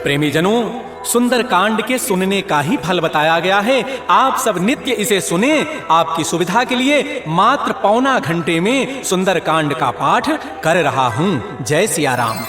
प्रेमी जनों, सुंदर कांड के सुनने का ही फल बताया गया है। आप सब नित्य इसे सुने। आपकी सुविधा के लिए मात्र पौना घंटे में सुंदर कांड का पाठ कर रहा हूँ। जय सिया राम।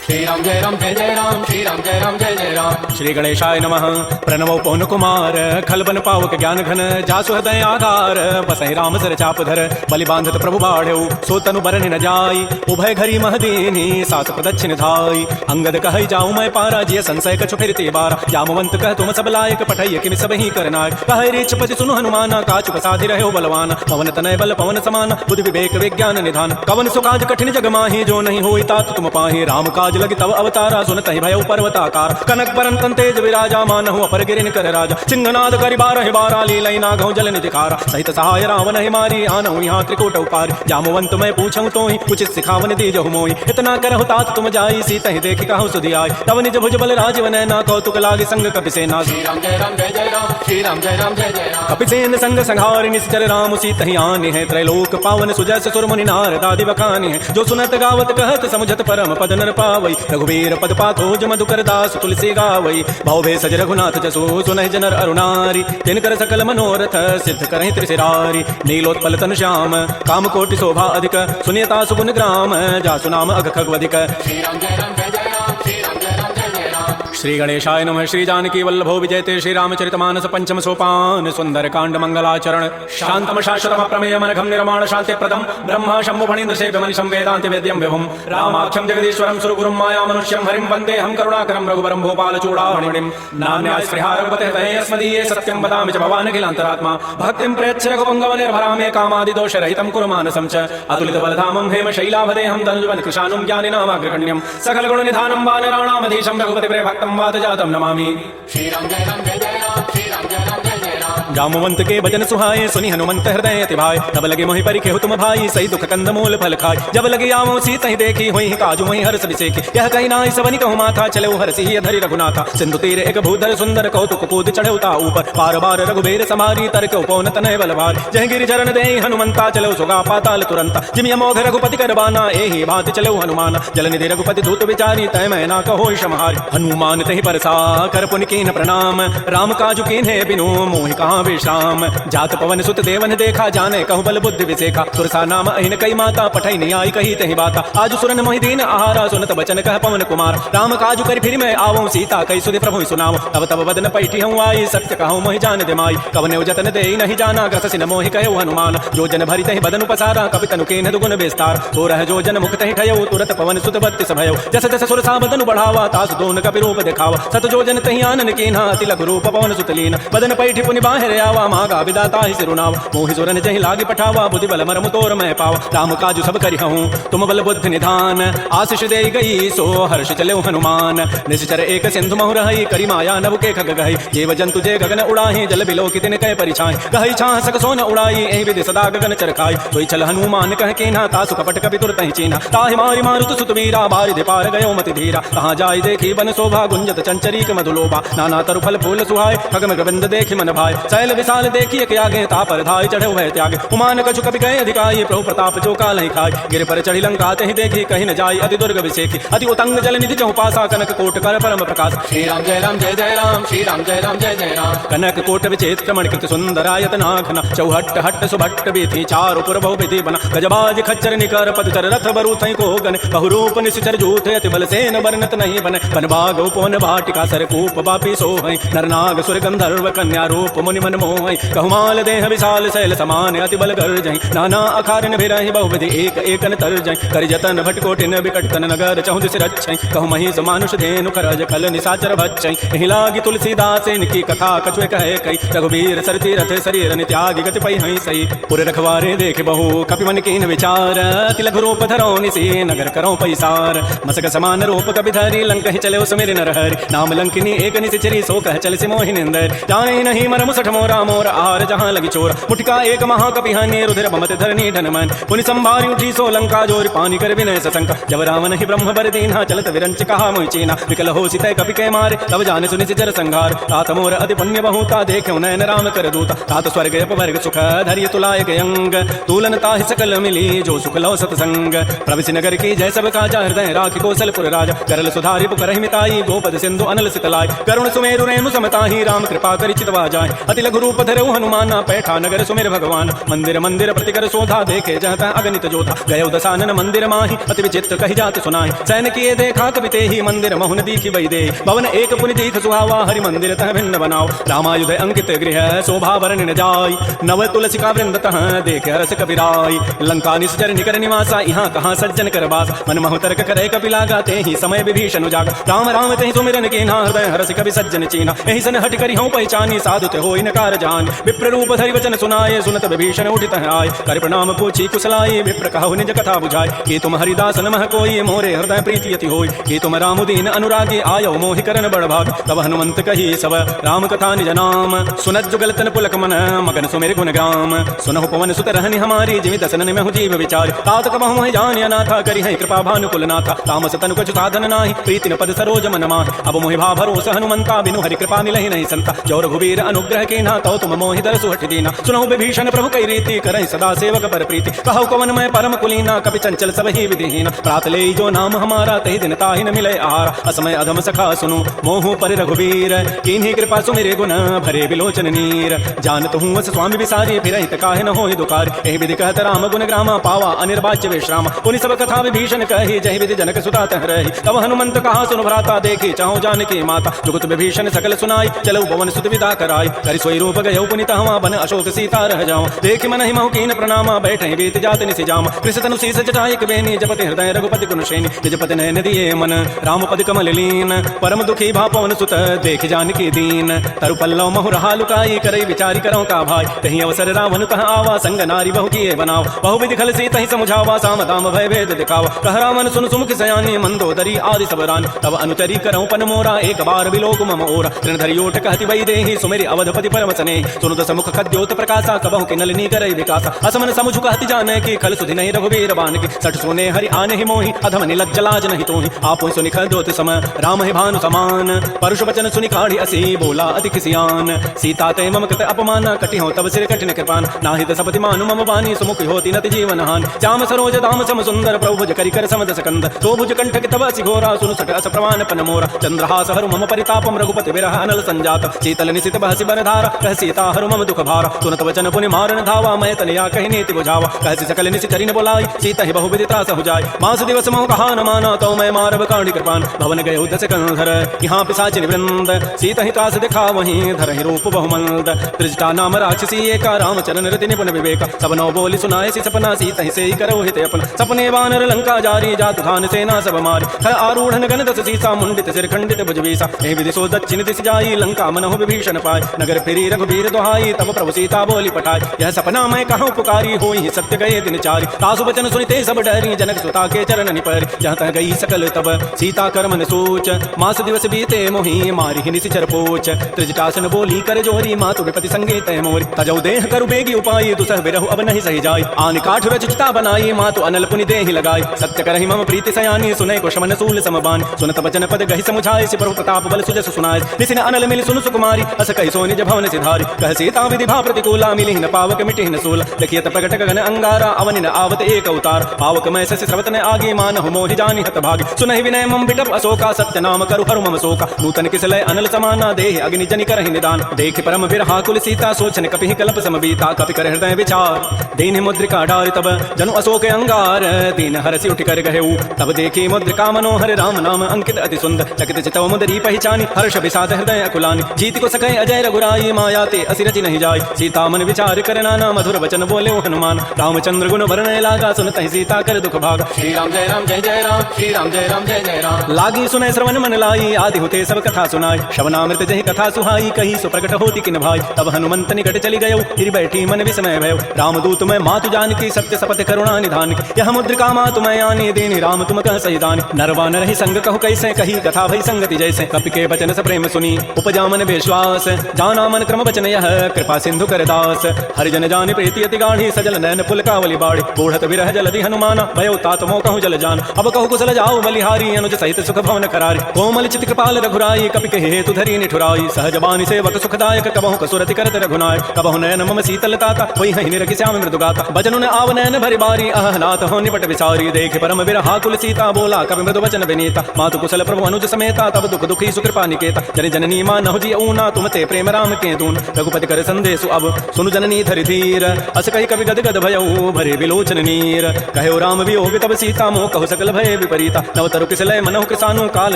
श्री राम जय राम जय जय राम, श्री राम जय राम जय जय राम। श्री गणेशाय नमः। प्रणवो पवन कुमार, खलबन पावक ज्ञान घन, जासु हृदय आधार, बसहि राम सर चाप धर, बलि बांधत प्रभु बाढ़ऊ, सो तनु बरनि न जाई, उभय घरी महदीनी, सास प्रदक्षिण धाई। अंगद कहै जाऊँ मैं पारा, जिय संशय कछु फिरते बारा, जामवंत कह तुम सब लायक, पठैय किमि सब ही करनाय। कहै रीछपति सुनु हनुमाना, काचुक साधि रहो बलवान, पवन तनय बल पवन समान, बुद्धि विवेक विज्ञान निधान। कवन सुकाज कठिन जग माहि, जो नहीं होई तात तुम पाहि, राम काज लगी तब अवतारा, सुनत ही भयउ पर्वताकार। कनक बरन तेज विराजा, मानहु अपर गिरिन कर राजा, सिंहनाद करि बारहि बारा, लीलई नागहु जल निधि खारा। सहित सहाय रावण ही मारी, आनहु यहाँ त्रिकूट उपारी, जामवंत मैं पूछऊँ तोहि, उचित सिखावन दीजहु मोहि। इतना करहु तात तुम जाई, सीतहि देखि कहु सुधियाई, तब निज भुज बल राजीव नैना, कौतुक लागी संग कपिसेना। श्री राम जय राम जय जय राम, श्री राम जय राम जय जय राम। कपिसेन संग संहारि निश्चर, राम सीतहि आनि है, त्रैलोक पावन सुजस सुर मुनि नारदादि बखानि है। जो सुनत गावत कहत समुझत परम पद नर पावई, रघुवीर पद पाथोज मधुकर दास तुलसी गावई। भाव भेषज रघुनाथ जसो, सुनहि जनर अरुणारी, तिनकर सकल मनोरथ सिद्ध करहि त्रिशिरारी। नीलोत्पल तन श्याम, काम कोटि शोभा अधिक, सुनियता सुगुण ग्राम, जासु नाम अघ खगवधिक। श्री राम जय राम जय जय राम, श्री राम जय राम जय जय राम। श्री गणेशाय नमः। श्री जानकी वल्लभो विजयते, श्री रामचरितमानस पंचम सोपान, सुंदर कांड मंगलाचरण। शांतम शाश्वतम प्रमेय मनघम निर्माण शांति प्रदम, ब्रह्मा शंभु फणीन्द्र सेव्य मनीषं वेदांत वेद्यं विभुम, रामाख्यं जगदीश्वरं सुरगुरुं माया मनुष्यं हरिं वंदे हम करुणाकरं रघुवरं भूपाल चूड़ामणिं। नान्याय स्पृहा रघुपते तये अस्मदीये, सत्यं वदामि च भवान् अखिलान्तरात्मा, भक्तिं प्रयच्छ रघुपङ्गव निर्भरामे, कामादिदोष रहितं कुरु मानसं च। अतुलित बलधामं हेम शैलाभदेहं, धनुजवन कृशानुं ज्ञानिनामाग्रगण्यं, सकल गुण निधानं वानराणामधीशं, रघुपति प्रिय भक्तं वात जातं नमामि। श्री राम जय राम जय जय राम, श्री राम जय राम जय जय राम। जामवंत के भजन सुहाए, सुनि हनुमंत हृदय अति भाई, तब लगे मोहि परिखेहु तुम भाई, सही दुख कंद मूल फल खाय। जब लगे आवो सीतहि देखी, होई काजु मोहि हर्ष विसेखी, यह कहि नाहि सबनि कहु माथा, चलऊ हरषि धरि रघुनाथा। सिंधु तीर एक भूधर सुंदर, कौतुक कूद चढ़ऊ ता ऊपर, पार बार रघुबीर समारी, तरके उपौन तनय बल भारी। जय गिरि चरण देहि हनुमंता, चलऊ सुगा पाताल तुरंता, जिमि अमोघ रघुपति कर बाना, एहि भांति चलऊ हनुमान। जल निधि रघुपति धूत विचारी, तय मैना कहोइ समहारी। हनुमान तहि परसा कर पुनि कीन्ह प्रणाम, राम काजु कीन्हे बिनु मोहि कहाँ विश्राम। जात पवन सुत देवन देखा, जाने कहु बल बुद्धि विसेखा, सुरसा नाम अहिन कई माता, पठै नियाई कही तहि बाता। आज सुरन मोहि दीन आहारा, सुनत बचन कह पवन कुमार। राम काजु कर फिर मैं आवऊँ, सीता कई सुधि प्रभु सुनाव। तब तब बदन पैठी हूँ आई, सत्य कहूँ मोहि जान दिमाई। कवने जतन दे नहीं जाना, ग्रस न मोहि कहु हनुमान। जो जन भरि तहि बदन पसारा, कपि तनु कीन्ह दुगुन विस्तार। तो रह जो जन मुख तहि ठयऊ, तुरत पवन सुत बत्तिस भयऊ। जस जस सुरसा बदन बढ़ावा, तासु दोन कपि रूप दिखावा। सत जो जन तहि आनन कीन्हा, अति लघु रूप पवन सुत लीन। बदन पैठी पुनि बाहिर आवा, मागा विदाता ही सिरुनावा। मोहि सुरन जहि लागी पठावा, बुद्धि बल मरमु तोर मैं पावा। राम काजु सब करिहऊँ, तुम बल बुद्धि निधान, आशीष दे गई सो हर्ष चले हनुमान। निश्चर एक सिंधु महु रही, करि माया नभ के खग गही। जीव जंतु जे गगन उड़ाही, जल बिलो कि तिन कह परिछाई। गही छाह सक सोन उड़ाई, एहि विधि सदा गगन चरखाई। कोई चल हनुमान कह कीन्हा, तासु कपट कपि तुरतहि चीन्हा। ताहि मारि मारुत सुत वीरा, बारिधि पार गयो मति धीरा। कहाँ जाय देखी बन शोभा, गुंजत चंचरीक मधुलोभा। नाना तरु फल फूल सुहाय, खगम गोविंद देखि मन भाय। शैल विशाल देखिए के आगे, तापर धाय चढ़े भय त्यागे। उमान कछु कपि गए अधिकाई, प्रभु प्रताप जो काल ही खाय। गिर पर चढ़ी लंका तहि देखी, कहि न जाय अति दुर्ग विसेखी। अति उतंग जल निधि चहु पासा, कनक कोट कर परम प्रकाश। श्री राम जय राम जय जय राम, श्री राम जय राम जय जय राम। कनक कोट विचित्र मणिकृत सुंदरायत नाखना, चौहट्ट हट्ट सुभट्ट बीथी, चारु पुर बहु विधि बना। गजबाज खच्चर निकर पदचर, रथ बरु थई को गन। बहुरूप निश्चर जूथ, अति बल सेन वर्णत नहीं बन। बन बाग उपवन भाटिका, सरकूप बापी सोहै। नरनाग सुर गंधर्व कन्या रूप मुनि मन मोहै। कहुमाल देह विशाल शैल समान, अति बल गर्जै। नाना अखारिन भिरहि बहुविधि, एक एकन तरजै। करि जतन भटकोटिन बिकट तन, नगर चहु दिस रक्षै। कहु महिष मानुष धेनु, खरज खल निशाचर भक्षै। एहि लागी तुलसीदास इनकी कथा, कछुए कहे कई। रघुबीर सर तीरथ शरीर नित्यागि, गति पै हई सही। पुर रखवारे देख बहु, कपि मन कीन विचार। अति लघु रूप धरौ निसी, नगर करौ पैसार। मसक समान रूप कपि धरि, लंक ही चले सुमिर नर हरि। नाम लंकिनी एक निशिचरी, सो कह चल सि मोहि निंदर। जाने नहीं मरमु सठ मोरा मोर आहार जहाँ लगी चोर मुठका एक महाकपि हन्य रुधिर बमत धरनी धनमन पुनि संभारी उठी सो लंका जोर पानी कर विनय सशंका जब रावण ही ब्रह्म बर दीना चलत विरंच कहा मोहि चीना विकल हो सितय कपि के मारे तब जाने सुनि सिजर संघार तात मोर अति पुण्य बहुता देखे नयन राम कर दूता तात स्वर्ग अपवर्ग सुख धैर्य तुलाय अंग तूलन ताहि सकल मिली जो सुख लो सतसंग प्रविश नगर की जय सब काजा हृदय राखी कौशलपुर राजा करल सुधारि पुकर मिताई गोपद सिंधु अनल सितलाय करुण सुमेरु रेणु समताहि राम कृपा करि चितवा जाय अति लघु रूप धरऊ हनुमाना पैठा नगर सुमेर भगवान मंदिर मंदिर प्रतिकर शोधा देखे जहता अगणित जोधा गयो दसानन मंदिर माहि अति विचित्र कहि जात सुनाई सैन किए देखा कविते ही मंदिर महुन दीखी वै दे भवन एक पुनि दीख सुहावा हरि मंदिर तह भिन्न बनाओ रामायुध अंकित गृह शोभा वरण न जाय नव तुलसिका वृंद तह देख हरस कपिराय लंका निश्चर निकर निवासा यहाँ कहाँ सज्जन कर बास मन महु तर्क करे कपिलागा ते ही समय विभीषण जाग राम राम ते सुमिरन कीन्हा हृदय हरस कवि सज्जन चीना एहि सन हट करि हूँ पहचानी साधु ते होई नकार जान विप्र रूप धरि वचन सुनाए सुनत विभीषण उठित आय कर प्रणाम पूछी कुशलाय विप्र कहु निज कथा बुझाय कि तुम हरिदास नमः कोई मोरे हृदय प्रीति अति होय कि तुम रामुदीन अनुरागी आयो मोहि करन बड़ भाग तब हनुमंत कही सब राम कथा निज नाम सुनत जुगल तन पुलक मन मगन सुमेर गुण ग्राम सुनहु पवन सुत रहनि हमारी जिमि दसन में जीव विचार तात कबहु मोहि जान अनाथा करि है कृपा भानुकुल नाथा तामस तनु कछु साधन नाही प्रीति न पद सरोज मन माहि अब मोहि भा भरोस हनुमंता बिनु हरि कृपा मिलहि नहीं संता जो रघुवीर अनुग्रह के ना तो तुम मोहि दरसु हठ दीना सुनहु विभीषण प्रभु कई रीति करहि सदा सेवक पर प्रीति कहु कवन मैं परम कुलीना कपि चंचल सब ही विधिहीन प्रात ले जो नाम हमारा तहि दिन ताहि न मिले आहार असमय अधम सखा सुनु मोहु पर रघुवीर कीन्ही कृपा सुमिरे गुण भरे विलोचन नीर जानत हूँ अस स्वामी विसारी फिरहि त काहे न होहि दुकार एहि विधि कहत राम गुण ग्रामा पावा अनिर्वाच्य विश्राम पुनि सब कथा विभीषण कही जय विधि जनक सुता तह रही तब हनुमंत कहा सुन भ्राता देखी चाहु जानकी माता जुगत विभीषण सकल सुनाई चलो पवन सुत विदा कराई करि सोई रूप गयो पुनि तहवा बन अशोक सीता रह जाओ देख मन ही महकीन प्रणामा बैठे बीत जात निसि जाम कृष तनु शीस जटाई बेनी जपति हृदय रघुपति गुण श्रेणी निजपति नयन दिए मन राम पद कमल लीन परम दुखी भा पवन सुत देख जानकी दीन तरु पल्लव महु रहा लुकाई करई विचारी करो का भाई तही अवसर रावण कह आवा संग नारी बहु किए बनाओ बहु विधि खल सी तही समझावा साम दाम भय भेद दिखावा कह रावण सुन सुमुख सयानी मंदोदरी आदि सब रान तब अनुचरी करऊं पन मोरा एक बार बिलोक मम ओरा तृणधरि ओट कहति वै देहि सुमेरि अवधपति परम सने सुनु दस मुख खद्योत प्रकाशा कबहु कि नलिनी करई विकासा असमन समुझ कहति जाने की खल सुधि नहीं रघुवीर बान की सठ सोने हरि आने ही मोहि अधम निलज्ज लाज नहीं तोहि आपो सुनि खद्योत सम राम ही भानु समान परुष वचन सुनि काढ़ी असी बोला अति किसियान सीता ते मम कृत अपमान कटि हो तब सिर कठिन कृपान नाहि दसपति मानु मम वाणी सुमुख होति नति जीवन हान श्याम सरोज धाम सम सुंदर प्रभुज करि कर समद सकंद तो भुज कंठ तब घोरा सुनु सठ अस प्रमाण पन मोरा चंद्रहास हरु मम परितापम रघुपति विरह अनल संजात शीतल निशित बहसि बरधारा कह सीता हरु मम दुख भारा सुनत वचन पुनि मारन धावा मैं तनया कहि नीति बुझावा कहसि सकल निशि चरिन बोलाई सीता ही बहु विधि त्रास हो जाय मास दिवस मोह कहा न माना तो मैं मारब कांडी कृपान भवन गयो दस कंधर यहाँ पिशाचिन वृंद सीता ही त्रास दिखा वहीं धर ही रूप बहुमंद त्रिजटा नाम राक्षसी एका रामचरण रति निपुण विवेक सब नौ बोली सुनाए सी सपना सीता ही से ही करो हित अपन सपने वानर लंका जारी जात धान सेना सब मार हर आरूढ़ गण दस सीसा मुंडित सिर खंडित भुजबीसा एहि विधि सो दक्षिण दिश जाई लंका मनहु विभीषण पाय नगर फिरी रघुबीर दोहाई तब प्रभु सीता बोली पठाई यह सपना मैं कहूँ पुकारी होई सत्य गए दिन चारि तासु वचन सुनिते सब डरी जनक सुता के चरण निपर जहाँ तह गई सकल तब सीता कर मन सोच मास दिवस बीते मोहि मारी निशिचर पोच त्रिजटासन बोली कर जोरी मातु विपति संगे तय मोरी तजौ देह करु बेगी उपाय दुसह विरहु अब नहीं सही जाय आन काठ रचिता बनाई मातु अनल पुनि देहि लगाई सत्य करहि मम प्रीति सयानी सुनै कुशमन सूल समबान सुनत वचन पद गहि समुझाय सि प्रभु प्रताप बल सुजस सुनाय निसिन अनल मिल सुनु सुकुमारी अस कहि सो निज भवन सिधारी कह सीता विधि भा प्रतिकूला मिलिहि न पावक मिटिहि न सूल देखियत प्रगट गगन अंगारा अवनि न आवत एक अवतार पावक मैं ससि स्रवत न आगे मानहु मोहि जानि हत भागी सुनहि विनय मम बिटप अशोका सत्य नाम करु हरु मम शोका नूतन किसलय अनल समाना देहि अग्नि जनि करहि निदान देख परम विरहा कुल सीता सोचन कपिहि कल्प समबीता कपि कर हृदय विचार दीन मुद्रिका डारि तब जनु अशोक अंगार दीन हरसि उठि कर गहेउ तब देखी मुद्रिका मनोहर राम नाम अंकित अति सुंदर चकित चितौ मुदरी पहचानी हर्ष विषाद हृदय अकुलानी जीत को सकै अजय रघुराई माया ते असिरचि नहीं जाय सीता मन विचार कर नाना मधुर वचन बोले हनुमान रामचंद्र गुण वर्णय लागा सुनत ही सीता कर दुख भाग श्री राम जय राम जय जय राम श्री राम जय राम जय जय राम लागी सुनय श्रवण मन लाई आदि होते सब कथा सुनाई श्रवणामृत जहि कथा सुहाई कही सो प्रकट होती किन भाई तब हनुमंत निकट चली गयो गिर बैठी मन विस्मय भयो रामदूत मैं मातु जानकी सत्य सपथ करुणा निधान की यह मुद्रिका मातु मैं आनी देनी राम तुम कह सही दानी नरवान रही संग कहु कैसे कही कथा भई संगति जैसे कपि के वचन से प्रेम सुनी उपजा मन विश्वास जाना मन प्रमाण क्रम वचन यह कृपा सिंधु कर दास हरिजन जान प्रीति अति गाढ़ी सजल नैन पुलकावली बाड़ी बूढ़त विरह जलधि हनुमान भयो तात मोह कहूँ जल जान अब कहु कुशल जाऊ बलिहारी अनुज सहित सुख भवन करारी कोमल चित कृपाल रघुराई कपि कहे हेतु धरी निठुराई सहजबानी सेवक सुखदायक कबहु कसुरति करत रघुनायक कबहु नयन मम शीतलताता वही हहि निरखि श्याम मृदुगाता भजनु न आव नयन भरि बारी अहनाथ हो निपट विसारी देख परम विरहा कुल सीता बोला कवि मृदु वचन विनीता मातु कुशल प्रभु अनुज समेता तब दुख दुखी सुकृपा निकेता जन जननी मानहु जी ऊना तुम ते प्रेम राम के दून रघुपति कर संदेशु अब सुनु जननी धरि धीर अस कहि कवि गद गद भयऊ भरे विलोचन नीर कहो राम वियोग तब सीता मोह कहु सकल भय विपरीता नव तरु किसलय मनहु किसानु काल